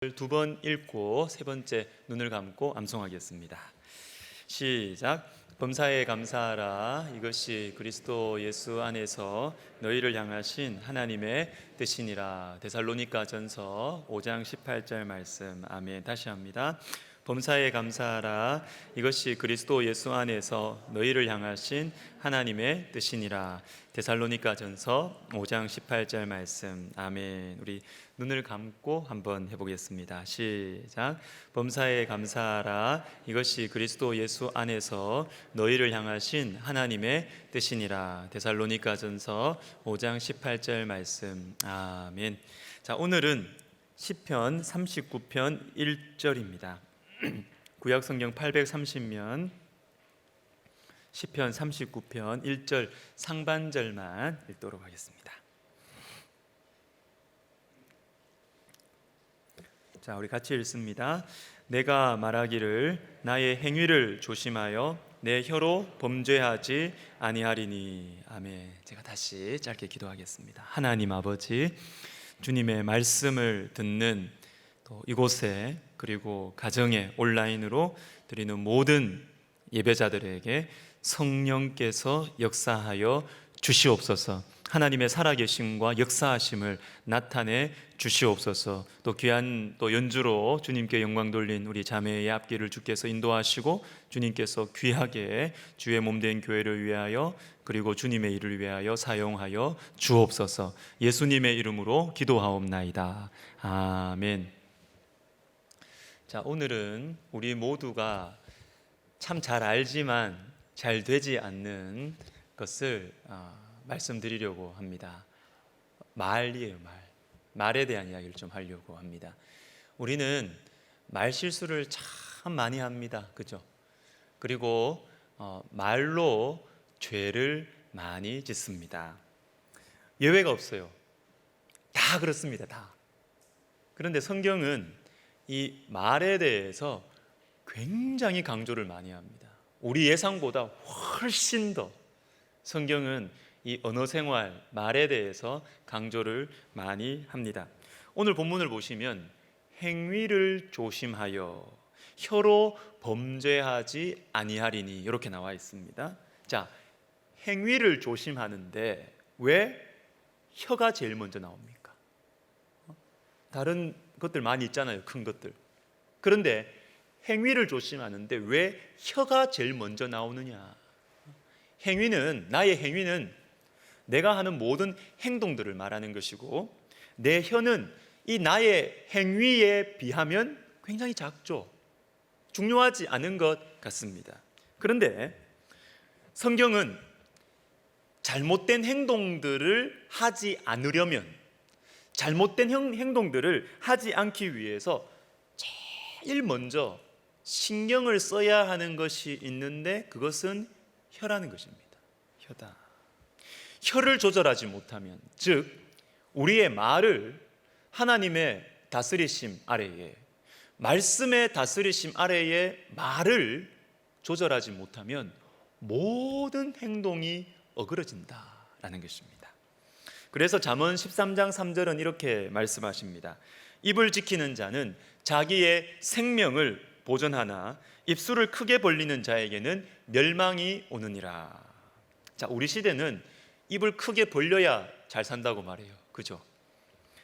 두 번 읽고 세 번째 눈을 감고 암송하겠습니다. 시작. 범사에 감사하라. 이것이 그리스도 예수 안에서 너희를 향하신 하나님의 뜻이니라. 데살로니가전서 5장 18절 말씀. 아멘. 다시 합니다. 범사에 감사하라. 이것이 그리스도 예수 안에서 너희를 향하신 하나님의 뜻이니라. 데살로니가전서 5장 18절 말씀. 아멘. 우리 눈을 감고 한번 해보겠습니다. 시작. 범사에 감사하라. 이것이 그리스도 예수 안에서 너희를 향하신 하나님의 뜻이니라. 데살로니가전서 5장 18절 말씀. 아멘. 자, 오늘은 시편 39편 1절입니다. 구약 성경 830면 시편 39편 1절 상반절만 읽도록 하겠습니다. 자, 우리 같이 읽습니다. 내가 말하기를 나의 행위를 조심하여 내 혀로 범죄하지 아니하리니. 아멘. 제가 다시 짧게 기도하겠습니다. 하나님 아버지, 주님의 말씀을 듣는 또 이곳에 그리고 가정에 온라인으로 드리는 모든 예배자들에게 성령께서 역사하여 주시옵소서. 하나님의 살아계심과 역사하심을 나타내 주시옵소서. 또 귀한 또 연주로 주님께 영광 돌린 우리 자매의 앞길을 주께서 인도하시고 주님께서 귀하게 주의 몸된 교회를 위하여 그리고 주님의 일을 위하여 사용하여 주옵소서. 예수님의 이름으로 기도하옵나이다. 아멘. 자, 오늘은 우리 모두가 참 잘 알지만 잘 되지 않는 것을 말씀드리려고 합니다. 말이에요. 말에 대한 이야기를 좀 하려고 합니다. 우리는 말 실수를 참 많이 합니다. 그죠? 그리고 말로 죄를 많이 짓습니다. 예외가 없어요. 다 그렇습니다. 다. 그런데 성경은 이 말에 대해서 굉장히 강조를 많이 합니다. 우리 예상보다 훨씬 더 성경은 이 언어 생활, 말에 대해서 강조를 많이 합니다. 오늘 본문을 보시면 행위를 조심하여 혀로 범죄하지 아니하리니 이렇게 나와 있습니다. 자, 행위를 조심하는데 왜 혀가 제일 먼저 나옵니까? 다른 것들 많이 있잖아요. 큰 것들. 그런데 행위를 조심하는데 왜 혀가 제일 먼저 나오느냐? 나의 행위는 내가 하는 모든 행동들을 말하는 것이고 내 혀는 이 나의 행위에 비하면 굉장히 작죠. 중요하지 않은 것 같습니다. 그런데 성경은 잘못된 행동들을 하지 않으려면, 잘못된 행동들을 하지 않기 위해서 제일 먼저 신경을 써야 하는 것이 있는데 그것은 혀라는 것입니다. 혀다. 혀를 조절하지 못하면, 즉 우리의 말을 하나님의 다스리심 아래에, 말씀의 다스리심 아래에 말을 조절하지 못하면 모든 행동이 어그러진다라는 것입니다. 그래서 잠언 13장 3절은 이렇게 말씀하십니다. 입을 지키는 자는 자기의 생명을 보존하나 입술을 크게 벌리는 자에게는 멸망이 오느니라. 자, 우리 시대는 입을 크게 벌려야 잘 산다고 말해요. 그죠?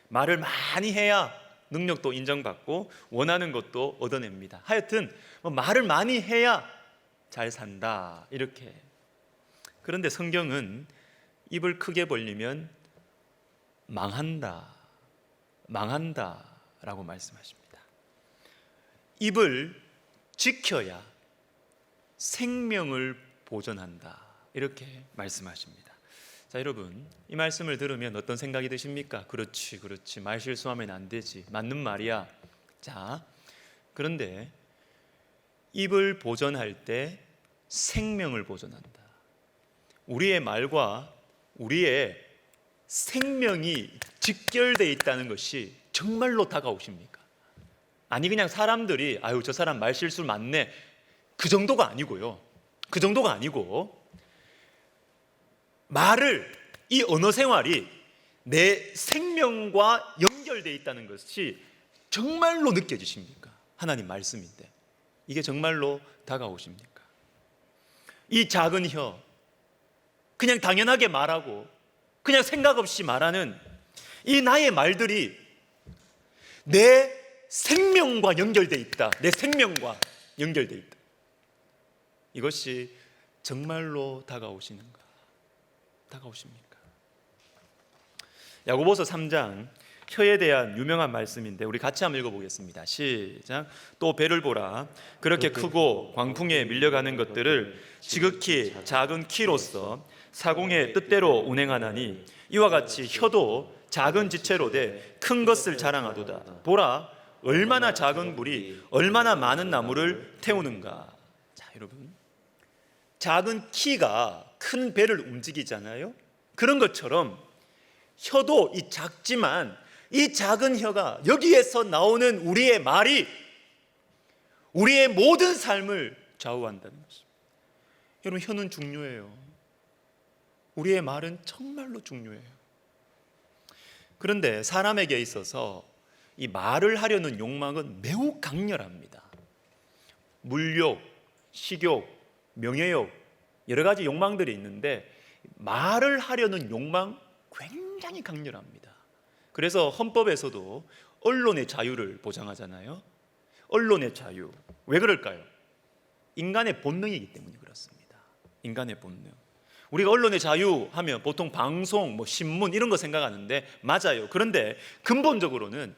말을 많이 해야 능력도 인정받고 원하는 것도 얻어냅니다. 하여튼 말을 많이 해야 잘 산다 이렇게. 그런데 성경은 입을 크게 벌리면 망한다라고 말씀하십니다. 입을 지켜야 생명을 보존한다 이렇게 말씀하십니다. 자, 여러분, 이 말씀을 들으면 어떤 생각이 드십니까? 그렇지 말 실수하면 안 되지, 맞는 말이야. 자, 그런데 입을 보존할 때 생명을 보존한다. 우리의 말과 우리의 생명이 직결되어 있다는 것이 정말로 다가오십니까? 아니 그냥 사람들이 아유 저 사람 말 실수 많네 그 정도가 아니고요. 그 정도가 아니고 말을, 이 언어 생활이 내 생명과 연결되어 있다는 것이 정말로 느껴지십니까? 하나님 말씀인데 이게 정말로 다가오십니까? 이 작은 혀, 그냥 당연하게 말하고 그냥 생각 없이 말하는 이 나의 말들이 내 생명과 연결되어 있다. 내 생명과 연결되어 있다. 이것이 정말로 다가오시는가? 다가오십니까? 야고보서 3장 혀에 대한 유명한 말씀인데 우리 같이 한번 읽어보겠습니다. 시작. 또 배를 보라. 그렇게 크고 광풍에 밀려가는 것들을 지극히 작은 키로서 사공의 뜻대로 운행하나니 이와 같이 혀도 작은 지체로 돼 큰 것을 자랑하도다. 보라, 얼마나 작은 불이 얼마나 많은 나무를 태우는가. 자, 여러분, 작은 키가 큰 배를 움직이잖아요. 그런 것처럼 혀도 이 작지만 이 작은 혀가 여기에서 나오는 우리의 말이 우리의 모든 삶을 좌우한다는 것입니다. 여러분, 혀는 중요해요. 우리의 말은 정말로 중요해요. 그런데 사람에게 있어서 이 말을 하려는 욕망은 매우 강렬합니다. 물욕, 식욕, 명예욕, 여러 가지 욕망들이 있는데 말을 하려는 욕망 굉장히 강렬합니다. 그래서 헌법에서도 언론의 자유를 보장하잖아요. 언론의 자유. 왜 그럴까요? 인간의 본능이기 때문에 그렇습니다. 인간의 본능. 우리가 언론의 자유 하면 보통 방송, 신문 이런 거 생각하는데 맞아요. 그런데 근본적으로는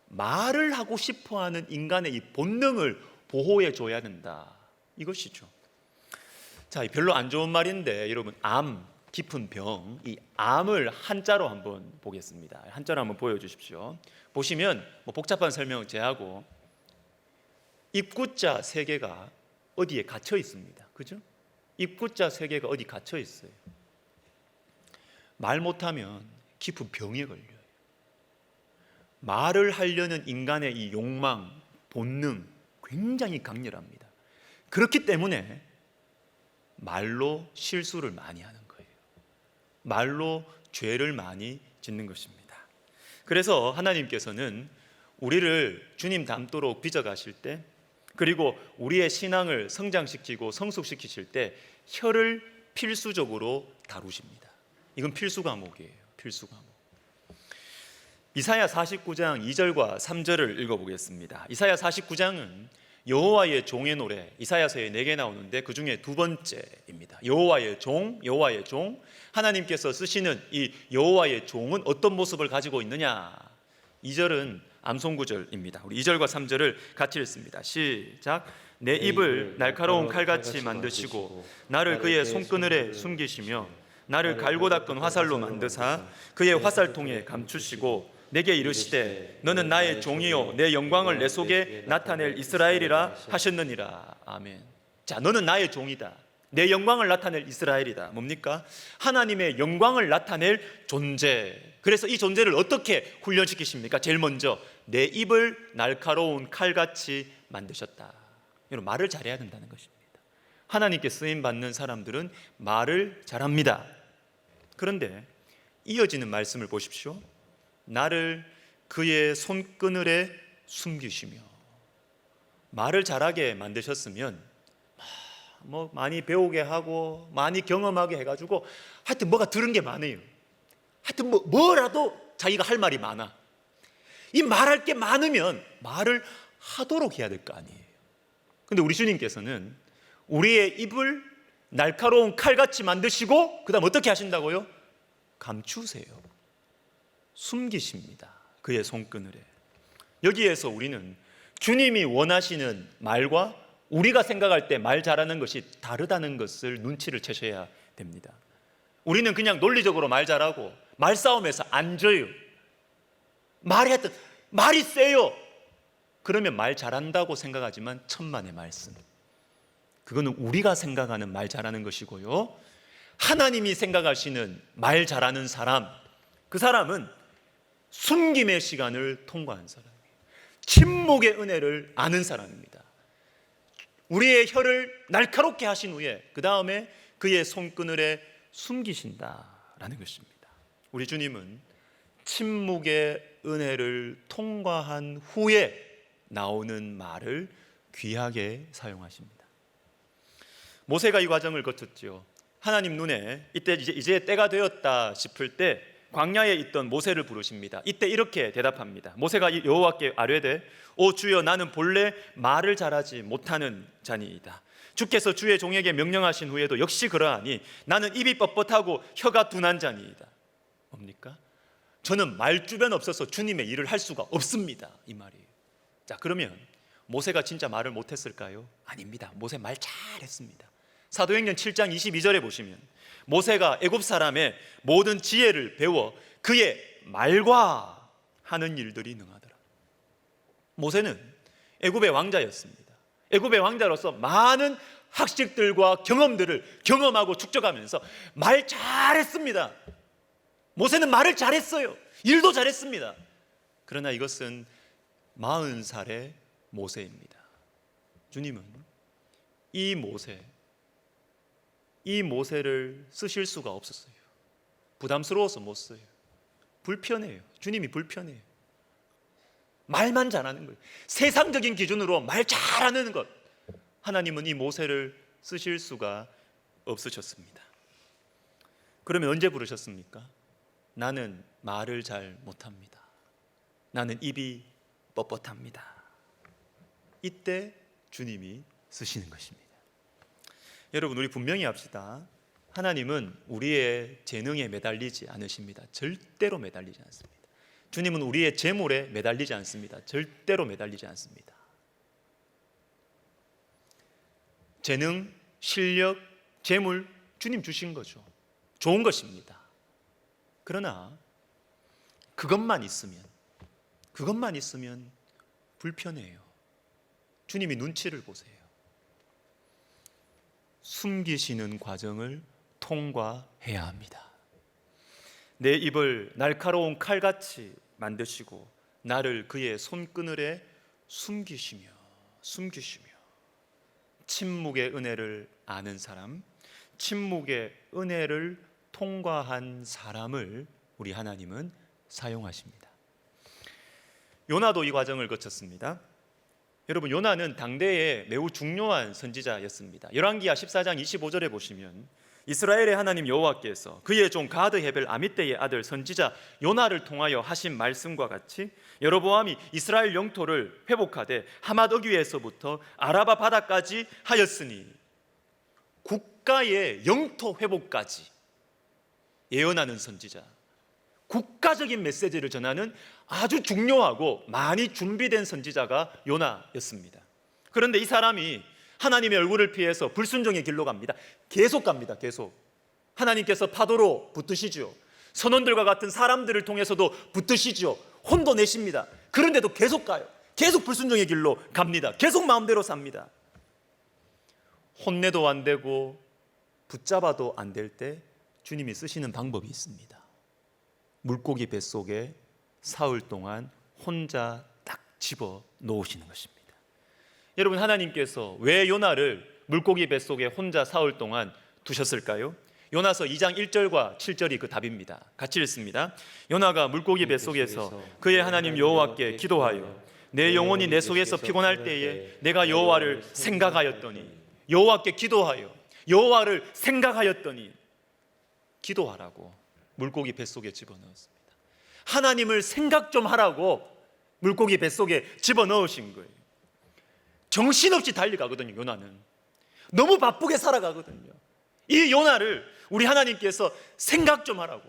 말을 하고 싶어하는 인간의 이 본능을 보호해 줘야 된다. 이것이죠. 자, 별로 안 좋은 말인데 여러분, 암, 깊은 병, 이 암을 한자로 한번 보겠습니다. 한자로 한번 보여주십시오. 보시면 복잡한 설명을 제하고 입구자 세 개가 어디에 갇혀 있습니다. 그죠? 입구자 세 개가 어디 갇혀 있어요. 말 못하면 깊은 병에 걸려요. 말을 하려는 인간의 이 욕망, 본능 굉장히 강렬합니다. 그렇기 때문에 말로 실수를 많이 하는 거예요. 말로 죄를 많이 짓는 것입니다. 그래서 하나님께서는 우리를 주님 닮도록 빚어가실 때, 그리고 우리의 신앙을 성장시키고 성숙시키실 때 혀를 필수적으로 다루십니다. 이건 필수 과목이에요. 필수 과목. 이사야 49장 2절과 3절을 읽어보겠습니다. 이사야 49장은 여호와의 종의 노래, 이사야서에 4개 나오는데 그 중에 두 번째입니다. 여호와의 종, 여호와의 종. 하나님께서 쓰시는 이 여호와의 종은 어떤 모습을 가지고 있느냐? 2절은 암송구절입니다. 우리 2절과 3절을 같이 읽습니다. 시작. 내 입을 날카로운 칼같이 만드시고 나를 그의 손그늘에 숨기시며 나를 갈고 닦은 화살로 만드사 그의 화살통에 감추시고 내게 이르시되 너는 나의 종이요 내 영광을 내 속에 나타낼 이스라엘이라 하셨느니라. 아멘. 자, 너는 나의 종이다. 내 영광을 나타낼 이스라엘이다. 뭡니까? 하나님의 영광을 나타낼 존재. 그래서 이 존재를 어떻게 훈련시키십니까? 제일 먼저 내 입을 날카로운 칼같이 만드셨다. 여러분, 말을 잘해야 된다는 것입니다. 하나님께 쓰임받는 사람들은 말을 잘합니다. 그런데 이어지는 말씀을 보십시오. 나를 그의 손그늘에 숨기시며. 말을 잘하게 만드셨으면 많이 배우게 하고 많이 경험하게 해가지고 하여튼 뭐가 들은 게 많아요. 하여튼 뭐라도 자기가 할 말이 많아. 이 말할 게 많으면 말을 하도록 해야 될 거 아니에요. 근데 우리 주님께서는 우리의 입을 날카로운 칼같이 만드시고 그 다음 어떻게 하신다고요? 감추세요. 숨기십니다. 그의 손그늘에. 여기에서 우리는 주님이 원하시는 말과 우리가 생각할 때 말 잘하는 것이 다르다는 것을 눈치를 채셔야 됩니다. 우리는 그냥 논리적으로 말 잘하고 말싸움에서 안 져요. 말이 세요. 그러면 말 잘한다고 생각하지만 천만의 말씀. 그거는 우리가 생각하는 말 잘하는 것이고요. 하나님이 생각하시는 말 잘하는 사람, 그 사람은 숨김의 시간을 통과한 사람이에요. 침묵의 은혜를 아는 사람입니다. 우리의 혀를 날카롭게 하신 후에 그 다음에 그의 손그늘에 숨기신다라는 것입니다. 우리 주님은 침묵의 은혜를 통과한 후에 나오는 말을 귀하게 사용하십니다. 모세가 이 과정을 거쳤죠. 하나님 눈에 이때 이제 때가 되었다 싶을 때 광야에 있던 모세를 부르십니다. 이때 이렇게 대답합니다. 모세가 여호와께 아뢰되 오 주여 나는 본래 말을 잘하지 못하는 자니이다. 주께서 주의 종에게 명령하신 후에도 역시 그러하니 나는 입이 뻣뻣하고 혀가 둔한 자니이다. 뭡니까? 저는 말주변 없어서 주님의 일을 할 수가 없습니다. 이 말이에요. 자, 그러면 모세가 진짜 말을 못했을까요? 아닙니다. 모세 말 잘했습니다. 사도행전 7장 22절에 보시면 모세가 애굽 사람의 모든 지혜를 배워 그의 말과 하는 일들이 능하더라. 모세는 애굽의 왕자였습니다. 애굽의 왕자로서 많은 학식들과 경험들을 경험하고 축적하면서 말 잘했습니다. 모세는 말을 잘했어요. 일도 잘했습니다. 그러나 이것은 40살의 모세입니다. 주님은 이 모세를 쓰실 수가 없었어요. 부담스러워서 못 써요. 불편해요. 주님이 불편해요. 말만 잘하는 거예요. 세상적인 기준으로 말 잘하는 것. 하나님은 이 모세를 쓰실 수가 없으셨습니다. 그러면 언제 부르셨습니까? 나는 말을 잘 못합니다. 나는 입이 뻣뻣합니다. 이때 주님이 쓰시는 것입니다. 여러분, 우리 분명히 합시다. 하나님은 우리의 재능에 매달리지 않으십니다. 절대로 매달리지 않습니다. 주님은 우리의 재물에 매달리지 않습니다. 절대로 매달리지 않습니다. 재능, 실력, 재물 주님 주신 거죠. 좋은 것입니다. 그러나 그것만 있으면 불편해요. 주님이 눈치를 보세요. 숨기시는 과정을 통과해야 합니다. 내 입을 날카로운 칼같이 만드시고 나를 그의 손그늘에 숨기시며 침묵의 은혜를 아는 사람, 침묵의 은혜를 통과한 사람을 우리 하나님은 사용하십니다. 요나도 이 과정을 거쳤습니다. 여러분, 요나는 당대에 매우 중요한 선지자였습니다. 열왕기하 14장 25절에 보시면 이스라엘의 하나님 여호와께서 그의 종 가드 헤벨 아미떼의 아들 선지자 요나를 통하여 하신 말씀과 같이 여로보암이 이스라엘 영토를 회복하되 하맛 어귀에서부터 아라바 바다까지 하였으니 국가의 영토 회복까지 예언하는 선지자, 국가적인 메시지를 전하는 아주 중요하고 많이 준비된 선지자가 요나였습니다. 그런데 이 사람이 하나님의 얼굴을 피해서 불순종의 길로 갑니다. 계속 갑니다. 계속. 하나님께서 파도로 붙드시죠. 선원들과 같은 사람들을 통해서도 붙드시죠. 혼도 내십니다. 그런데도 계속 가요. 계속 불순종의 길로 갑니다. 계속 마음대로 삽니다. 혼내도 안 되고 붙잡아도 안 될 때 주님이 쓰시는 방법이 있습니다. 물고기 뱃속에 사흘 동안 혼자 딱 집어 넣으시는 것입니다. 여러분, 하나님께서 왜 요나를 물고기 뱃속에 혼자 사흘 동안 두셨을까요? 요나서 2장 1절과 7절이 그 답입니다. 같이 읽습니다. 요나가 물고기 뱃속에서 그의 하나님 여호와께 기도하여 내 영혼이 내 속에서 피곤할 때에 내가 여호와를 생각하였더니, 여호와께 기도하여 여호와를 생각하였더니, 기도하라고 물고기 뱃속에 집어넣었습니다. 하나님을 생각 좀 하라고 물고기 뱃속에 집어넣으신 거예요. 정신없이 달려가거든요. 요나는 너무 바쁘게 살아가거든요. 이 요나를 우리 하나님께서 생각 좀 하라고,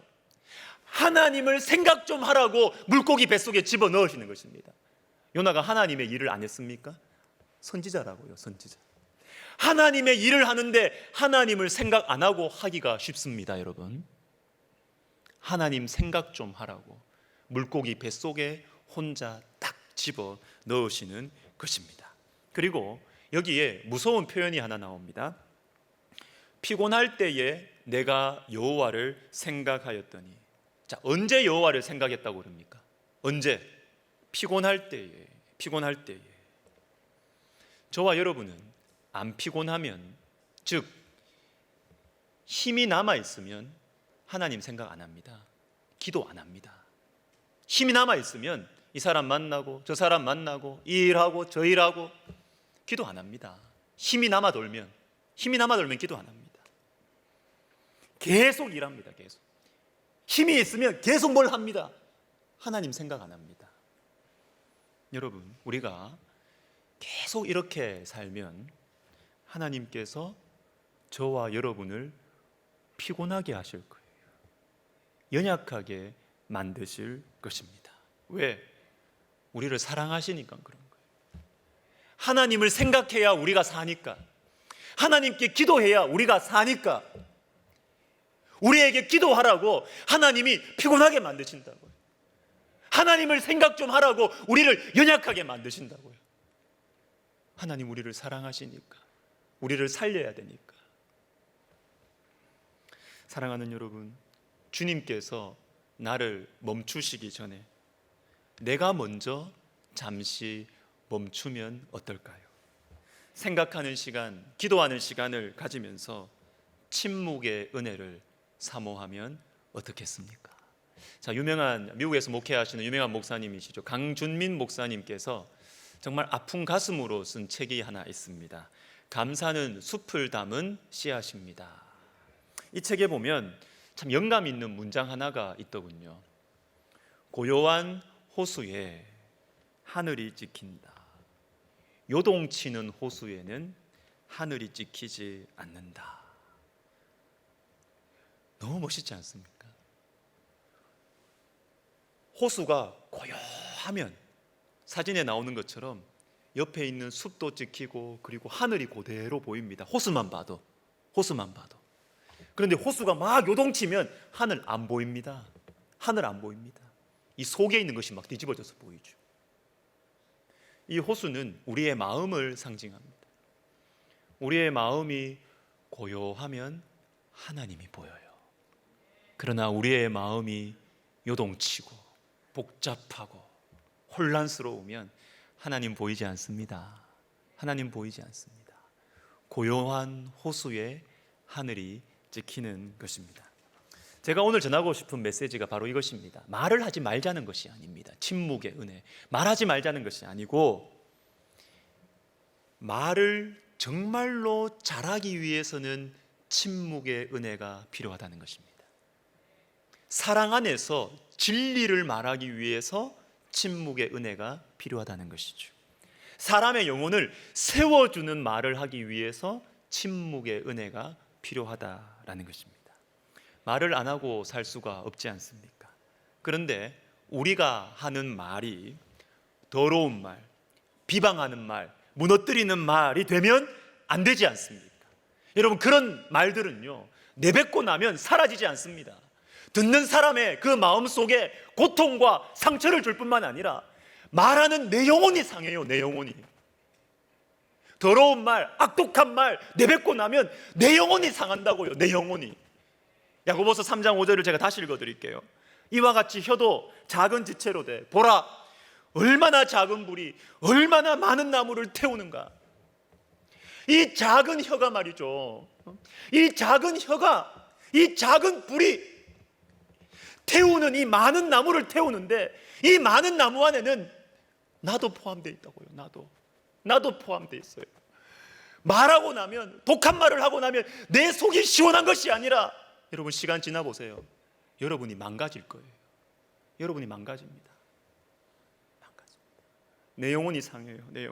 하나님을 생각 좀 하라고 물고기 뱃속에 집어넣으시는 것입니다. 요나가 하나님의 일을 안 했습니까? 선지자라고요. 선지자. 하나님의 일을 하는데 하나님을 생각 안 하고 하기가 쉽습니다. 여러분, 하나님 생각 좀 하라고 물고기 뱃속에 혼자 딱 집어 넣으시는 것입니다. 그리고 여기에 무서운 표현이 하나 나옵니다. 피곤할 때에 내가 여호와를 생각하였더니. 자, 언제 여호와를 생각했다고 그럽니까? 언제? 피곤할 때에. 저와 여러분은 안 피곤하면, 즉 힘이 남아 있으면 하나님 생각 안 합니다. 기도 안 합니다. 힘이 남아 있으면 이 사람 만나고 저 사람 만나고 이 일하고 저 일하고 기도 안 합니다. 힘이 남아 돌면 기도 안 합니다. 계속 일합니다. 계속. 힘이 있으면 계속 뭘 합니다. 하나님 생각 안 합니다. 여러분, 우리가 계속 이렇게 살면 하나님께서 저와 여러분을 피곤하게 하실 거예요. 연약하게 만드실 것입니다. 왜? 우리를 사랑하시니까 그런 거예요. 하나님을 생각해야 우리가 사니까, 하나님께 기도해야 우리가 사니까, 우리에게 기도하라고 하나님이 피곤하게 만드신다고요. 하나님을 생각 좀 하라고 우리를 연약하게 만드신다고요. 하나님 우리를 사랑하시니까, 우리를 살려야 되니까. 사랑하는 여러분, 주님께서 나를 멈추시기 전에 내가 먼저 잠시 멈추면 어떨까요? 생각하는 시간, 기도하는 시간을 가지면서 침묵의 은혜를 사모하면 어떻겠습니까? 자, 미국에서 목회하시는 유명한 목사님이시죠. 강준민 목사님께서 정말 아픈 가슴으로 쓴 책이 하나 있습니다. 감사는 숲을 담은 씨앗입니다. 이 책에 보면 참 영감 있는 문장 하나가 있더군요. 고요한 호수에 하늘이 찍힌다. 요동치는 호수에는 하늘이 찍히지 않는다. 너무 멋있지 않습니까? 호수가 고요하면 사진에 나오는 것처럼 옆에 있는 숲도 찍히고 그리고 하늘이 그대로 보입니다. 호수만 봐도. 그런데 호수가 막 요동치면 하늘 안 보입니다. 하늘 안 보입니다. 이 속에 있는 것이 막 뒤집어져서 보이죠. 이 호수는 우리의 마음을 상징합니다. 우리의 마음이 고요하면 하나님이 보여요. 그러나 우리의 마음이 요동치고 복잡하고 혼란스러우면 하나님 보이지 않습니다. 하나님 보이지 않습니다. 고요한 호수에 하늘이 찍히는 것입니다. 제가 오늘 전하고 싶은 메시지가 바로 이것입니다. 말을 하지 말자는 것이 아닙니다. 침묵의 은혜. 말하지 말자는 것이 아니고 말을 정말로 잘하기 위해서는 침묵의 은혜가 필요하다는 것입니다. 사랑 안에서 진리를 말하기 위해서 침묵의 은혜가 필요하다는 것이죠. 사람의 영혼을 세워주는 말을 하기 위해서 침묵의 은혜가 필요하다라는 것입니다. 말을 안 하고 살 수가 없지 않습니까? 그런데 우리가 하는 말이 더러운 말, 비방하는 말, 무너뜨리는 말이 되면 안 되지 않습니까? 여러분, 그런 말들은요, 내뱉고 나면 사라지지 않습니다. 듣는 사람의 그 마음 속에 고통과 상처를 줄 뿐만 아니라 말하는 내 영혼이 상해요. 내 영혼이. 더러운 말, 악독한 말 내뱉고 나면 내 영혼이 상한다고요. 내 영혼이. 야고보서 3장 5절을 제가 다시 읽어드릴게요. 이와 같이 혀도 작은 지체로 돼. 보라, 얼마나 작은 불이 얼마나 많은 나무를 태우는가. 이 작은 혀가 말이죠, 이 작은 혀가, 이 작은 불이 태우는 이 많은 나무를 태우는데, 이 많은 나무 안에는 나도 포함되어 있다고요. 나도 포함되어 있어요. 말하고 나면, 독한 말을 하고 나면 내 속이 시원한 것이 아니라, 여러분 시간 지나 보세요. 여러분이 망가질 거예요. 여러분이 망가집니다. 내 영혼이 상해요. 내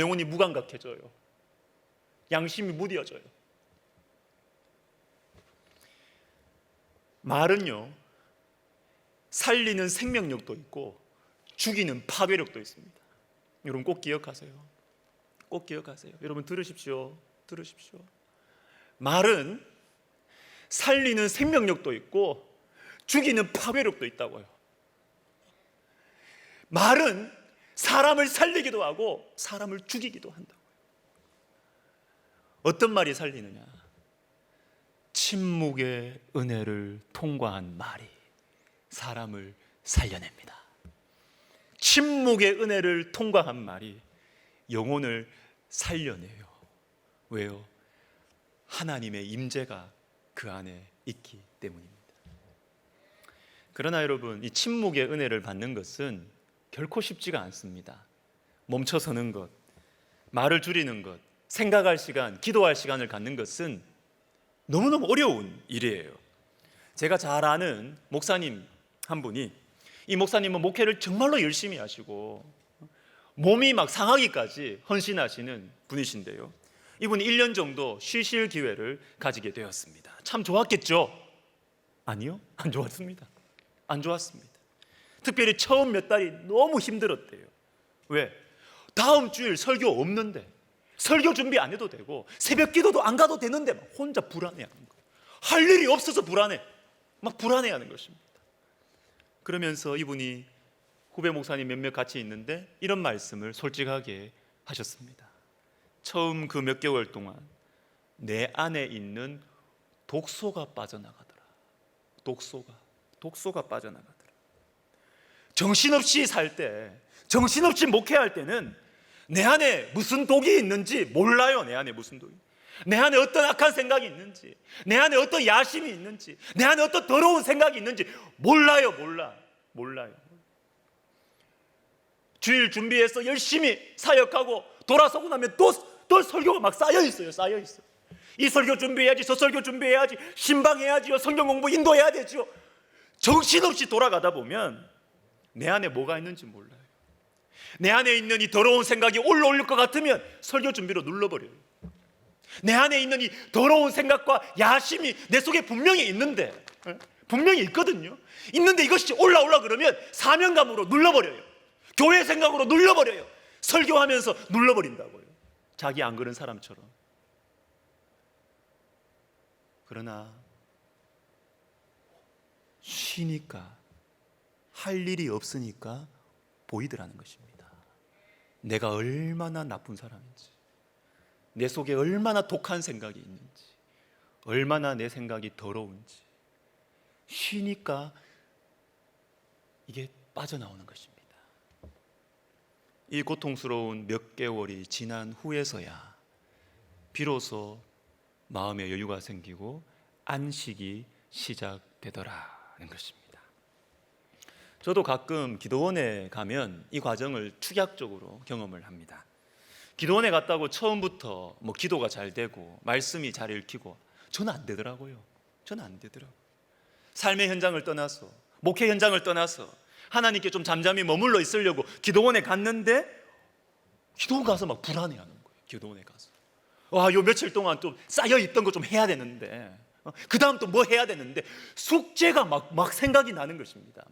영혼이 무감각해져요. 양심이 무뎌져요. 말은요, 살리는 생명력도 있고 죽이는 파괴력도 있습니다. 여러분 꼭 기억하세요. 꼭 기억하세요. 여러분 들으십시오. 말은 살리는 생명력도 있고 죽이는 파괴력도 있다고요. 말은 사람을 살리기도 하고 사람을 죽이기도 한다고요. 어떤 말이 살리느냐? 침묵의 은혜를 통과한 말이 사람을 살려냅니다. 침묵의 은혜를 통과한 말이 영혼을 살려내요. 왜요? 하나님의 임재가 그 안에 있기 때문입니다. 그러나 여러분, 이 침묵의 은혜를 받는 것은 결코 쉽지가 않습니다. 멈춰서는 것, 말을 줄이는 것, 생각할 시간, 기도할 시간을 갖는 것은 너무너무 어려운 일이에요. 제가 잘 아는 목사님 한 분이, 이 목사님은 목회를 정말로 열심히 하시고 몸이 막 상하기까지 헌신하시는 분이신데요, 이분이 1년 정도 쉬실 기회를 가지게 되었습니다. 참 좋았겠죠? 아니요, 안 좋았습니다. 안 좋았습니다. 특별히 처음 몇 달이 너무 힘들었대요. 왜? 다음 주일 설교 없는데, 설교 준비 안 해도 되고 새벽 기도도 안 가도 되는데 막 혼자 불안해하는 거예요. 할 일이 없어서 불안해. 막 불안해하는 것입니다. 그러면서 이분이 후배 목사님 몇몇 같이 있는데 이런 말씀을 솔직하게 하셨습니다. 처음 그 몇 개월 동안 내 안에 있는 독소가 빠져나가더라. 독소가 빠져나가더라. 정신없이 살 때, 정신없이 목회할 때는 내 안에 무슨 독이 있는지 몰라요. 내 안에 무슨 독이, 내 안에 어떤 악한 생각이 있는지, 내 안에 어떤 야심이 있는지, 내 안에 어떤 더러운 생각이 있는지 몰라요. 몰라요. 주일 준비해서 열심히 사역하고 돌아서고 나면 또 설교가 막 쌓여 있어요. 이 설교 준비해야지, 저 설교 준비해야지, 신방해야지요, 성경 공부 인도해야 되죠. 정신없이 돌아가다 보면 내 안에 뭐가 있는지 몰라요. 내 안에 있는 이 더러운 생각이 올라올 것 같으면 설교 준비로 눌러버려요. 내 안에 있는 이 더러운 생각과 야심이 내 속에 분명히 있는데, 분명히 있거든요. 있는데 이것이 올라오려 그러면 사명감으로 눌러버려요. 교회 생각으로 눌러버려요. 설교하면서 눌러버린다고요. 자기 안 그런 사람처럼. 그러나 쉬니까, 할 일이 없으니까 보이더라는 것입니다. 내가 얼마나 나쁜 사람인지, 내 속에 얼마나 독한 생각이 있는지, 얼마나 내 생각이 더러운지. 쉬니까 이게 빠져나오는 것입니다. 이 고통스러운 몇 개월이 지난 후에서야 비로소 마음의 여유가 생기고 안식이 시작되더라는 것입니다. 저도 가끔 기도원에 가면 이 과정을 축약적으로 경험을 합니다. 기도원에 갔다고 처음부터 뭐 기도가 잘 되고 말씀이 잘 읽히고, 저는 안 되더라고요. 삶의 현장을 떠나서, 목회 현장을 떠나서 하나님께 좀 잠잠히 머물러 있으려고 기도원에 갔는데, 기도원 가서 막 불안해하는 거예요. 기도원에 가서 요 며칠 동안 좀 쌓여 있던 거 좀 해야 되는데, 그 다음 또 뭐 해야 되는데, 숙제가 막 생각이 나는 것입니다.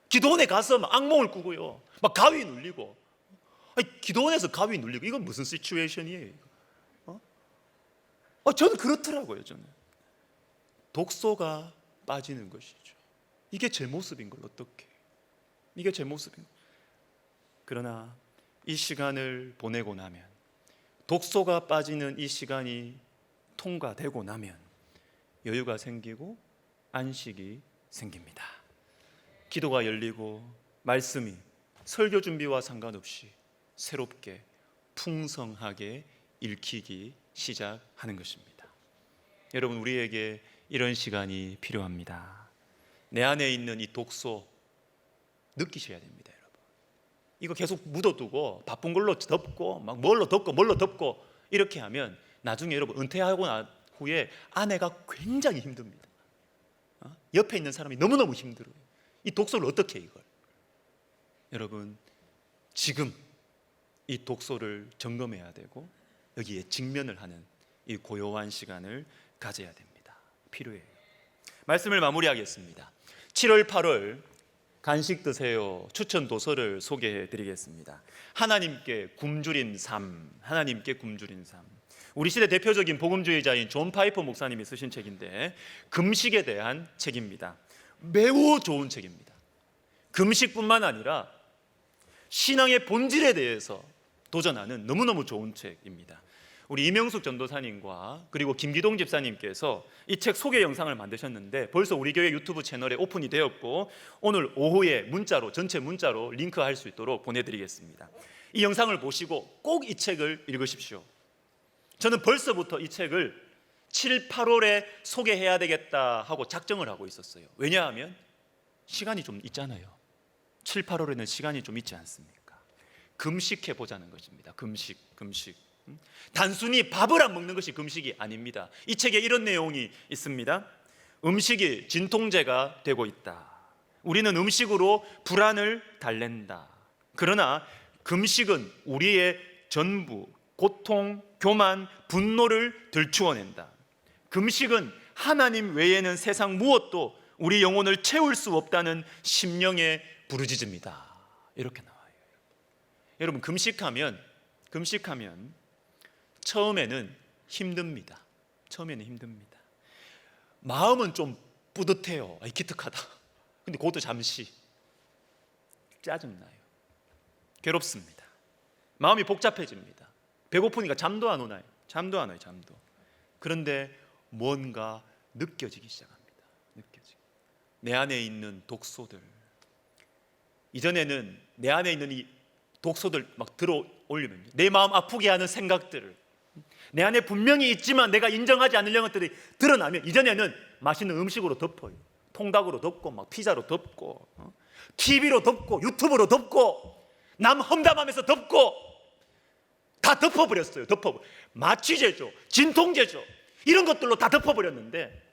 기도원에 가서 막 악몽을 꾸고요, 막 가위 눌리고. 기도원에서 가위 눌리고, 이건 무슨 시츄에이션이에요? 저는 그렇더라고요. 저는 독소가 빠지는 것이죠. 이게 제 모습인 걸 어떻게? 이게 제 모습인 걸. 그러나 이 시간을 보내고 나면, 독소가 빠지는 이 시간이 통과되고 나면 여유가 생기고 안식이 생깁니다. 기도가 열리고 말씀이 설교 준비와 상관없이 새롭게 풍성하게 읽히기 시작하는 것입니다. 여러분, 우리에게 이런 시간이 필요합니다. 내 안에 있는 이 독소 느끼셔야 됩니다. 여러분, 이거 계속 묻어두고 바쁜 걸로 덮고 막 뭘로 덮고 이렇게 하면 나중에 여러분 은퇴하고 난 후에 아내가 굉장히 힘듭니다. 옆에 있는 사람이 너무너무 힘들어요. 이 독소를 어떻게 이걸? 여러분, 지금 이 독소를 점검해야 되고 여기에 직면을 하는 이 고요한 시간을 가져야 됩니다. 필요해요. 말씀을 마무리하겠습니다. 7월 8월 간식 드세요 추천 도서를 소개해 드리겠습니다. 하나님께 굶주린 삶. 우리 시대 대표적인 복음주의자인 존 파이퍼 목사님이 쓰신 책인데, 금식에 대한 책입니다. 매우 좋은 책입니다. 금식뿐만 아니라 신앙의 본질에 대해서 도전하는 너무너무 좋은 책입니다. 우리 이명숙 전도사님과 그리고 김기동 집사님께서 이 책 소개 영상을 만드셨는데 벌써 우리 교회 유튜브 채널에 오픈이 되었고, 오늘 오후에 문자로, 전체 문자로 링크할 수 있도록 보내드리겠습니다. 이 영상을 보시고 꼭 이 책을 읽으십시오. 저는 벌써부터 이 책을 7, 8월에 소개해야 되겠다 하고 작정을 하고 있었어요. 왜냐하면 시간이 좀 있잖아요. 7, 8월에는 시간이 좀 있지 않습니까? 금식해 보자는 것입니다. 금식. 단순히 밥을 안 먹는 것이 금식이 아닙니다. 이 책에 이런 내용이 있습니다. 음식이 진통제가 되고 있다. 우리는 음식으로 불안을 달랜다. 그러나 금식은 우리의 전부, 고통, 교만, 분노를 들추어낸다. 금식은 하나님 외에는 세상 무엇도 우리 영혼을 채울 수 없다는 심령의 부르짖음이다. 이렇게 나와요. 여러분, 금식하면 처음에는 힘듭니다. 마음은 좀 뿌듯해요. 기특하다. 근데 그것도 잠시 짜증나요. 괴롭습니다. 마음이 복잡해집니다. 배고프니까 잠도 안 와요. 그런데 뭔가 느껴지기 시작합니다. 내 안에 있는 독소들, 이전에는 내 안에 있는 이 독소들 막 들어올리면 내 마음 아프게 하는 생각들을, 내 안에 분명히 있지만 내가 인정하지 않으려는 것들이 드러나면 이전에는 맛있는 음식으로 덮어요. 통닭으로 덮고 막 피자로 덮고 TV로 덮고 유튜브로 덮고 남 험담하면서 덮고 다 덮어버렸어요. 마취제죠, 진통제죠, 이런 것들로 다 덮어버렸는데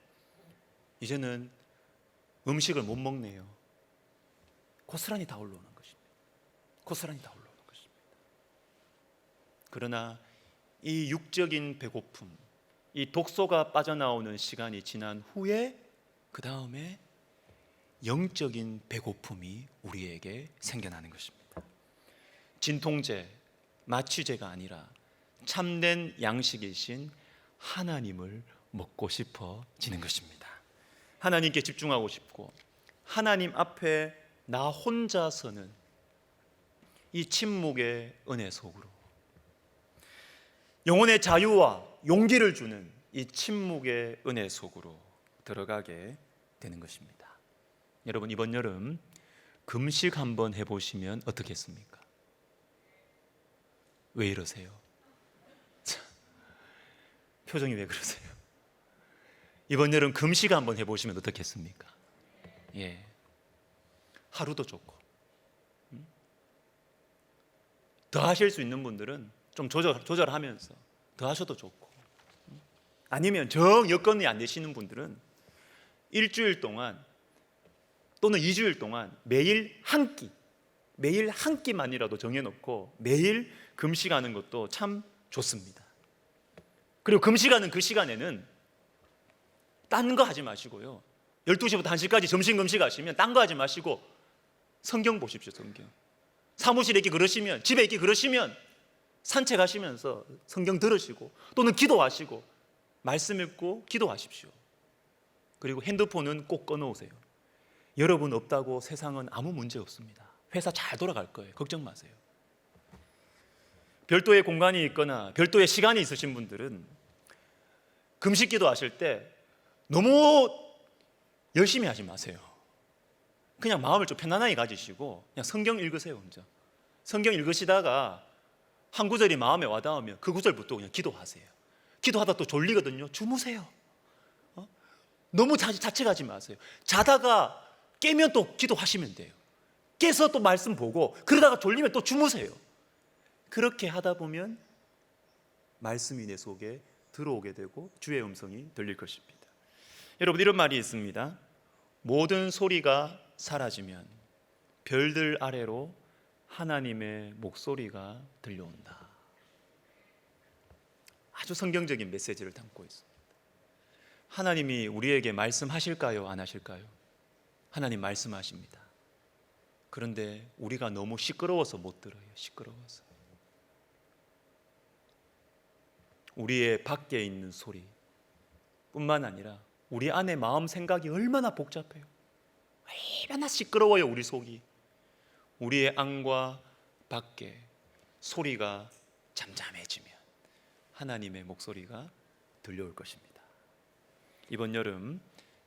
이제는 음식을 못 먹네요. 고스란히 다 올라오는 것입니다. 그러나 이 육적인 배고픔, 이 독소가 빠져나오는 시간이 지난 후에 그 다음에 영적인 배고픔이 우리에게 생겨나는 것입니다. 진통제, 마취제가 아니라 참된 양식이신 하나님을 먹고 싶어지는 것입니다. 하나님께 집중하고 싶고 하나님 앞에 나 혼자서는 이 침묵의 은혜 속으로 영혼의 자유와 용기를 주는 이 침묵의 은혜 속으로 들어가게 되는 것입니다. 여러분, 이번 여름 금식 한번 해보시면 어떻겠습니까? 왜 이러세요? 표정이 왜 그러세요? 이번 여름 금식 한번 해보시면 어떻겠습니까? 하루도 좋고, 더 하실 수 있는 분들은 좀 조절하면서 더 하셔도 좋고, 아니면 정 여건이 안 되시는 분들은 일주일 동안 또는 2주일 동안 매일 한 끼만이라도 정해놓고 매일 금식하는 것도 참 좋습니다. 그리고 금식하는 그 시간에는 딴 거 하지 마시고요, 12시부터 1시까지 점심 금식하시면 딴 거 하지 마시고 성경 보십시오. 성경. 사무실에 있기 그러시면, 집에 있기 그러시면 산책하시면서 성경 들으시고 또는 기도하시고 말씀 읽고 기도하십시오. 그리고 핸드폰은 꼭 꺼놓으세요. 여러분 없다고 세상은 아무 문제 없습니다. 회사 잘 돌아갈 거예요. 걱정 마세요. 별도의 공간이 있거나 별도의 시간이 있으신 분들은 금식 기도하실 때 너무 열심히 하지 마세요. 그냥 마음을 좀 편안하게 가지시고 그냥 성경 읽으세요. 혼자 성경 읽으시다가 한 구절이 마음에 와닿으면 그 구절부터 그냥 기도하세요. 기도하다 또 졸리거든요. 주무세요. 너무 자책하지 마세요. 자다가 깨면 또 기도하시면 돼요. 깨서 또 말씀 보고 그러다가 졸리면 또 주무세요. 그렇게 하다 보면 말씀이 내 속에 들어오게 되고 주의 음성이 들릴 것입니다. 여러분, 이런 말이 있습니다. 모든 소리가 사라지면 별들 아래로 하나님의 목소리가 들려온다. 아주 성경적인 메시지를 담고 있습니다. 하나님이 우리에게 말씀하실까요? 안 하실까요? 하나님 말씀하십니다. 그런데 우리가 너무 시끄러워서 못 들어요. 시끄러워서. 우리의 밖에 있는 소리 뿐만 아니라 우리 안에 마음 생각이 얼마나 복잡해요. 얼마나 시끄러워요. 우리 속이. 우리의 안과 밖에 소리가 잠잠해지면 하나님의 목소리가 들려올 것입니다. 이번 여름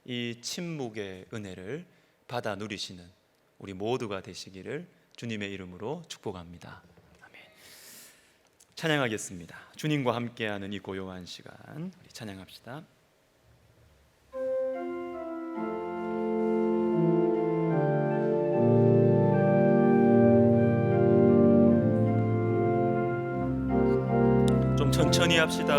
이 침묵의 은혜를 받아 누리시는 우리 모두가 되시기를 주님의 이름으로 축복합니다. 아멘. 찬양하겠습니다. 주님과 함께하는 이 고요한 시간 우리 찬양합시다. 좀 천천히 합시다.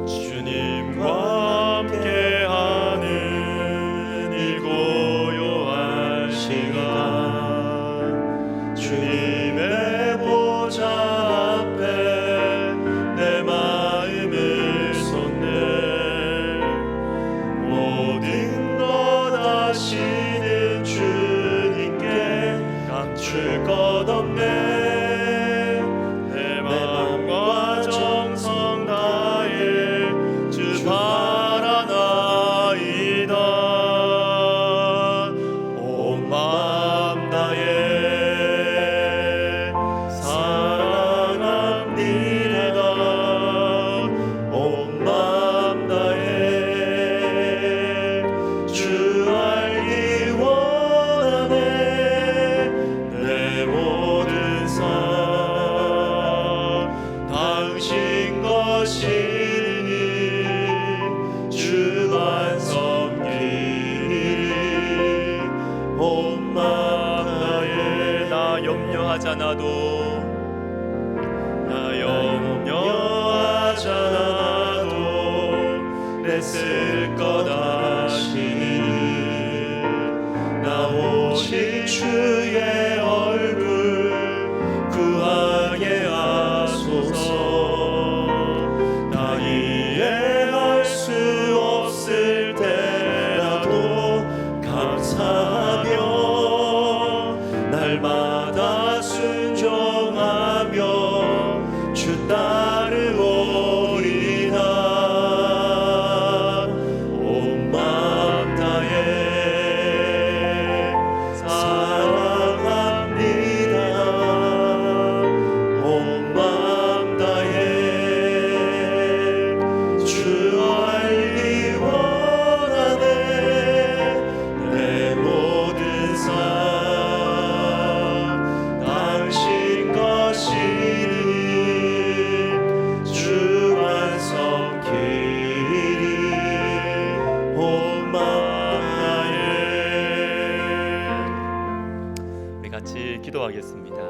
주님과 함께하는 이 고요한 시간, 주님의 보좌 앞에 내 마음을 쏟네. 모든 것 아시는 주님께 감출 것 없네. 염려하잖아도 내 쓸 것 아시니 나 오직 주의 얼굴 구하게 하소서. 나 이해할 수 없을 때라도 감사하며 날마다 순종하며 주 따르오리다. 온 마음 다해 사랑합니다. 온 마음 다해 주 알기 원하네. 내 모든 삶 당신 것이니 주 완성키리. 온 마음 다해. 우리 같이 기도하겠습니다.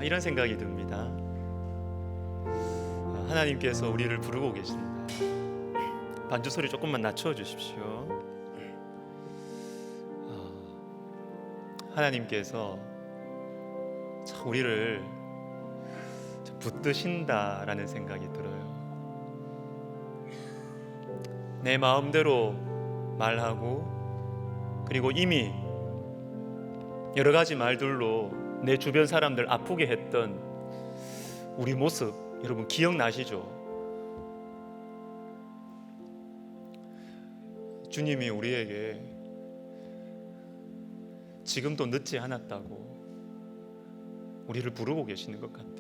이런 생각이 듭니다. 하나님께서 우리를 부르고 계십니다. 반주 소리 조금만 낮춰 주십시오. 하나님께서 참 우리를 붙드신다라는 생각이 들어요. 내 마음대로 말하고, 그리고 이미 여러 가지 말들로 내 주변 사람들 아프게 했던 우리 모습 여러분 기억나시죠? 주님이 우리에게 지금도 늦지 않았다고 우리를 부르고 계시는 것 같아요.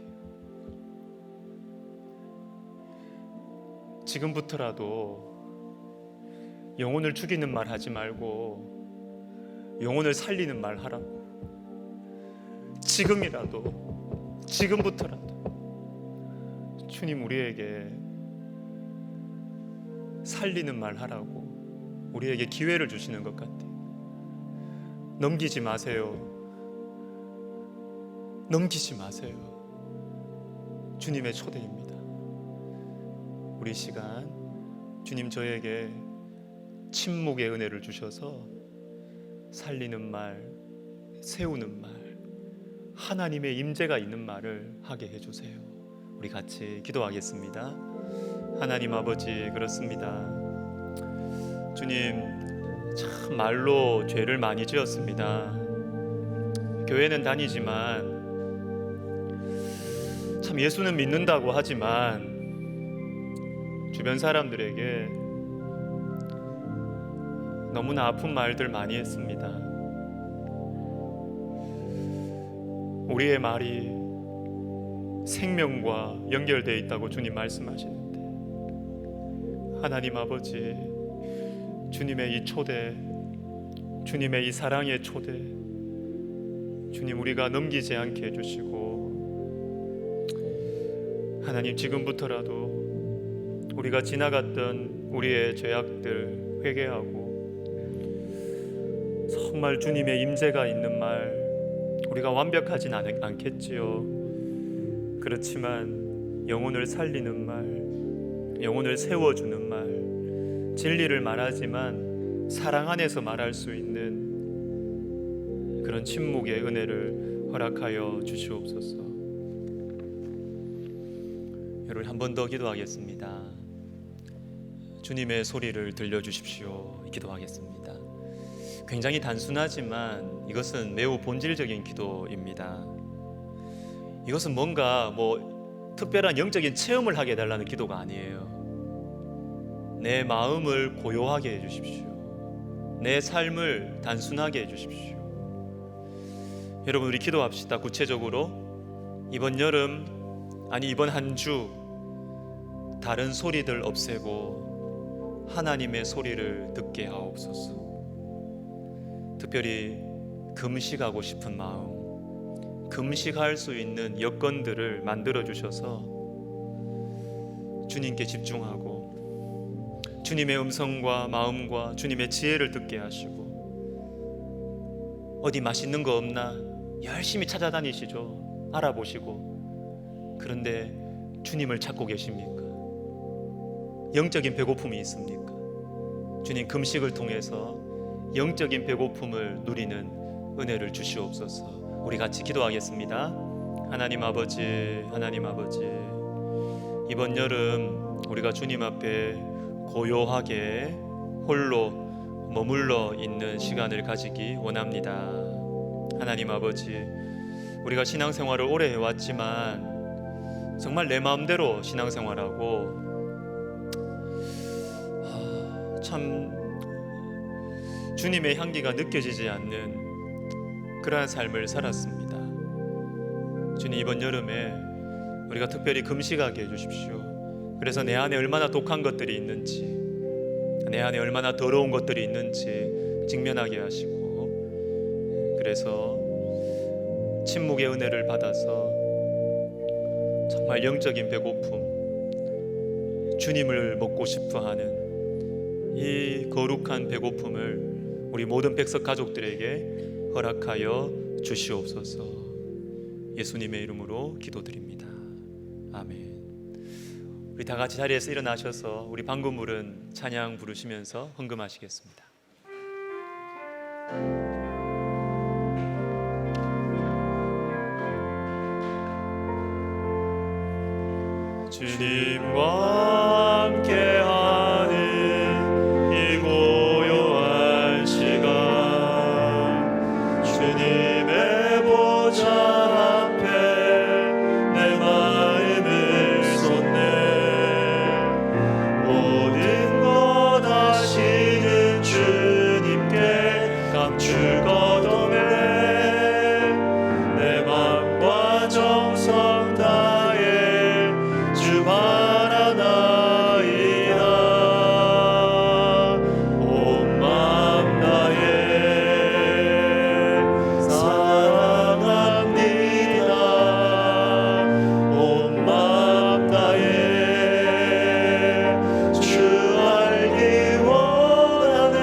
지금부터라도 영혼을 죽이는 말 하지 말고 영혼을 살리는 말 하라고. 지금이라도, 지금부터라도 주님 우리에게 살리는 말 하라고 우리에게 기회를 주시는 것 같아요. 넘기지 마세요. 넘기지 마세요. 주님의 초대입니다. 우리 시간 주님 저에게 침묵의 은혜를 주셔서 살리는 말, 세우는 말, 하나님의 임재가 있는 말을 하게 해주세요. 우리 같이 기도하겠습니다. 하나님 아버지, 그렇습니다. 주님, 참 말로 죄를 많이 지었습니다. 교회는 다니지만, 참 예수는 믿는다고 하지만 주변 사람들에게 너무나 아픈 말들 많이 했습니다. 우리의 말이 생명과 연결되어 있다고 주님 말씀하시는데, 하나님 아버지, 주님의 이 초대, 주님의 이 사랑의 초대, 주님 우리가 넘기지 않게 해주시고 하나님, 지금부터라도 우리가 지나갔던 우리의 죄악들 회개하고 정말 주님의 임재가 있는 말, 우리가 완벽하진 않겠지요. 그렇지만 영혼을 살리는 말, 영혼을 세워주는 말, 진리를 말하지만 사랑 안에서 말할 수 있는 그런 침묵의 은혜를 허락하여 주시옵소서. 여러분, 한 번 더 기도하겠습니다. 주님의 소리를 들려주십시오. 기도하겠습니다. 굉장히 단순하지만 이것은 매우 본질적인 기도입니다. 이것은 뭔가 특별한 영적인 체험을 하게 해달라는 기도가 아니에요. 내 마음을 고요하게 해주십시오. 내 삶을 단순하게 해주십시오. 여러분, 우리 기도합시다. 구체적으로 이번 여름, 아니 이번 한 주 다른 소리들 없애고 하나님의 소리를 듣게 하옵소서. 특별히 금식하고 싶은 마음, 금식할 수 있는 여건들을 만들어 주셔서 주님께 집중하고 주님의 음성과 마음과 주님의 지혜를 듣게 하시고, 어디 맛있는 거 없나 열심히 찾아다니시죠. 알아보시고. 그런데 주님을 찾고 계십니까? 영적인 배고픔이 있습니까? 주님, 금식을 통해서 영적인 배고픔을 누리는 은혜를 주시옵소서. 우리 같이 기도하겠습니다. 하나님 아버지, 하나님 아버지, 이번 여름 우리가 주님 앞에 고요하게 홀로 머물러 있는 시간을 가지기 원합니다. 하나님 아버지, 우리가 신앙생활을 오래 해왔지만 정말 내 마음대로 신앙생활하고 참 주님의 향기가 느껴지지 않는 그러한 삶을 살았습니다. 주님, 이번 여름에 우리가 특별히 금식하게 해주십시오. 그래서 내 안에 얼마나 독한 것들이 있는지, 내 안에 얼마나 더러운 것들이 있는지 직면하게 하시고, 그래서 침묵의 은혜를 받아서 정말 영적인 배고픔, 주님을 먹고 싶어하는 이 거룩한 배고픔을 우리 모든 백석 가족들에게 허락하여 주시옵소서. 예수님의 이름으로 기도드립니다. 아멘. 우리 다 같이 자리에서 일어나셔서 우리 방금 부른 찬양 부르시면서 헌금하시겠습니다. 주님과 함께하는 이 고요한 시간, 주님의 보좌 앞에 내 마음을 쏟네. 모든 것 아시는 주님께 감출 것 없네. 내 맘과 정성 다해 주 바라나이다. 온 마음 다해 사랑합니다. 온 마음 다해 주 알기 원하네.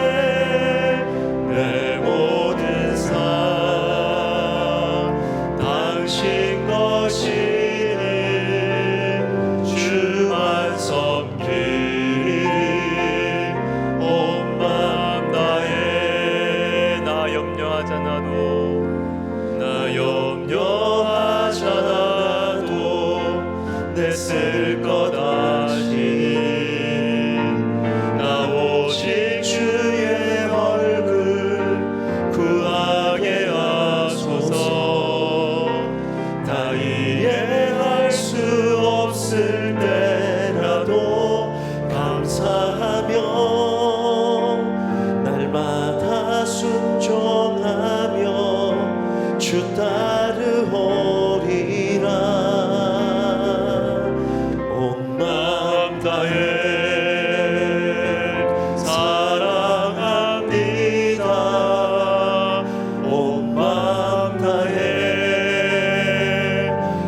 내 모든 삶 당신 것이니 주만 섬기리. 온 마음 다해 나 염려하잖아도, 나 염려하잖아도 내 쓸 것 아시니. 나 오직 주의 얼굴 구하게 하소서. 다 이해할 수 없을 때라도 감사하며 날마다 순종하며 주 따르오리라. 온 마음 다해 사랑합니다. 온 마음 다해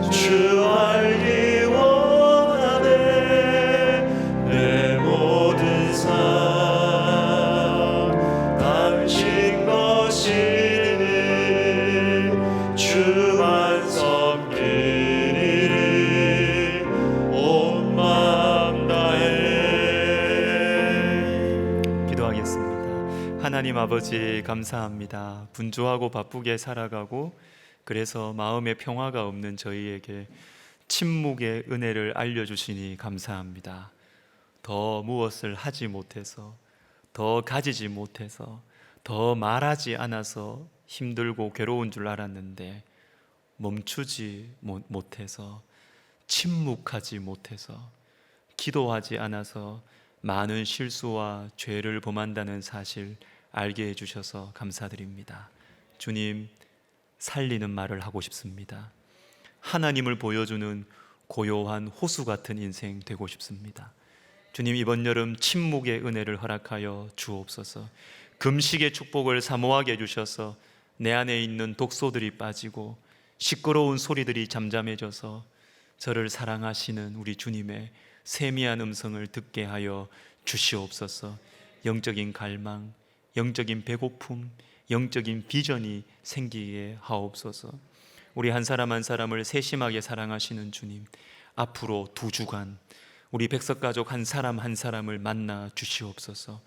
주 알기 원하네. 섬기리 온 마음 다해. 기도하겠습니다. 하나님 아버지 감사합니다. 분주하고 바쁘게 살아가고 그래서 마음의 평화가 없는 저희에게 침묵의 은혜를 알려주시니 감사합니다. 더 무엇을 하지 못해서, 더 가지지 못해서, 더 말하지 않아서 힘들고 괴로운 줄 알았는데 멈추지 못해서, 침묵하지 못해서, 기도하지 않아서 많은 실수와 죄를 범한다는 사실 알게 해주셔서 감사드립니다. 주님, 살리는 말을 하고 싶습니다. 하나님을 보여주는 고요한 호수 같은 인생 되고 싶습니다. 주님, 이번 여름 침묵의 은혜를 허락하여 주옵소서. 금식의 축복을 사모하게 해주셔서 내 안에 있는 독소들이 빠지고 시끄러운 소리들이 잠잠해져서 저를 사랑하시는 우리 주님의 세미한 음성을 듣게 하여 주시옵소서. 영적인 갈망, 영적인 배고픔, 영적인 비전이 생기게 하옵소서. 우리 한 사람 한 사람을 세심하게 사랑하시는 주님, 앞으로 2주간 우리 백석가족 한 사람 한 사람을 만나 주시옵소서.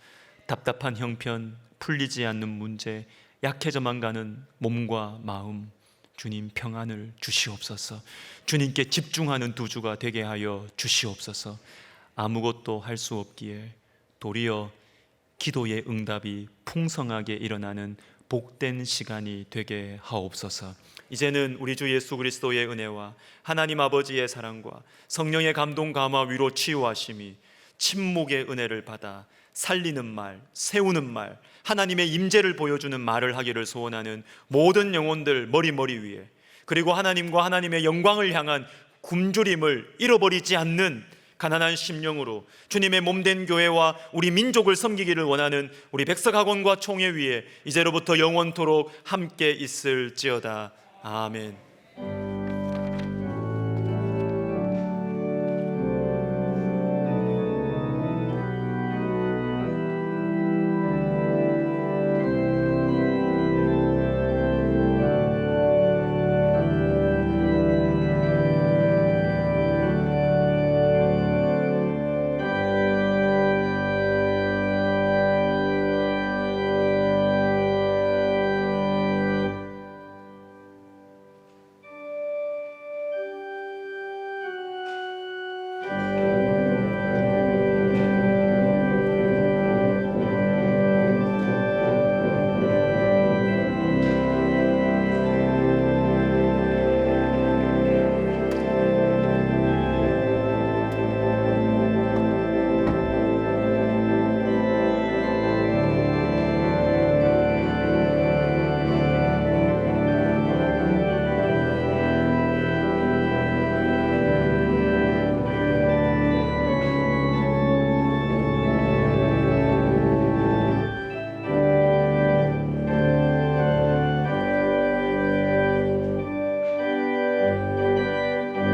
답답한 형편, 풀리지 않는 문제, 약해져만 가는 몸과 마음, 주님 평안을 주시옵소서. 주님께 집중하는 2주가 되게 하여 주시옵소서. 아무것도 할 수 없기에 도리어 기도의 응답이 풍성하게 일어나는 복된 시간이 되게 하옵소서. 이제는 우리 주 예수 그리스도의 은혜와 하나님 아버지의 사랑과 성령의 감동, 감화, 위로, 치유하심이 침묵의 은혜를 받아 살리는 말, 세우는 말, 하나님의 임재를 보여주는 말을 하기를 소원하는 모든 영혼들 머리 위에, 그리고 하나님과 하나님의 영광을 향한 굶주림을 잃어버리지 않는 가난한 심령으로 주님의 몸된 교회와 우리 민족을 섬기기를 원하는 우리 백석학원과 총회 위에 이제로부터 영원토록 함께 있을지어다. 아멘.